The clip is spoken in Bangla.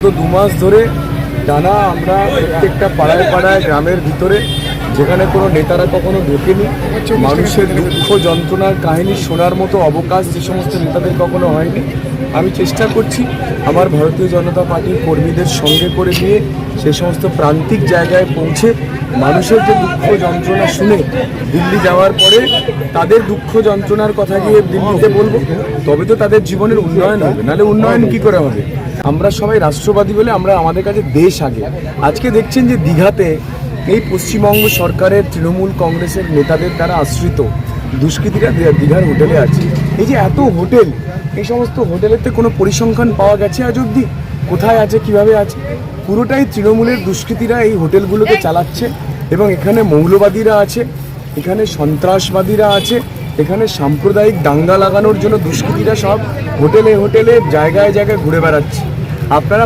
তো 2 মাস ধরে টানা আমরা প্রত্যেকটা পাড়ায় পাড়ায় গ্রামের ভিতরে যেখানে কোনো নেতারা কখনো ঢোকেনি, মানুষের দুঃখ যন্ত্রণার কাহিনী শোনার মতো অবকাশ যে সমস্ত নেতাদের কখনো হয়নি, আমি চেষ্টা করছি আমার ভারতীয় জনতা পার্টির কর্মীদের সঙ্গে করে নিয়ে সেই সমস্ত প্রান্তিক জায়গায় পৌঁছে মানুষের যে দুঃখ যন্ত্রণা শুনে দিল্লি যাওয়ার পরে তাদের দুঃখ যন্ত্রণার কথা গিয়ে দিল্লিতে বলবো, তবে তো তাদের জীবনের উন্নয়ন হবে, নাহলে উন্নয়ন কি করে হবে? আমরা সবাই রাষ্ট্রবাদী বলে আমরা আমাদের কাছে দেশ আগে। আজকে দেখছেন যে দীঘাতে এই পশ্চিমবঙ্গ সরকারের তৃণমূল কংগ্রেসের নেতাদের দ্বারা আশ্রিত দুষ্কৃতীরা দীঘার হোটেলে আছে। এই যে এত হোটেল, এই সমস্ত হোটেলেতে কোনো পরিসংখ্যান পাওয়া গেছে আজ অবধি? কোথায় আছে, কিভাবে আছে? পুরোটাই তৃণমূলের দুষ্কৃতীরা এই হোটেলগুলোকে চালাচ্ছে এবং এখানে মৌলবাদীরা আছে, এখানে সন্ত্রাসবাদীরা আছে, এখানে সাম্প্রদায়িক দাঙ্গা লাগানোর জন্য দুষ্কৃতীরা সব হোটেলে হোটেলে জায়গায় জায়গায় ঘুরে বেড়াচ্ছে। আপনারা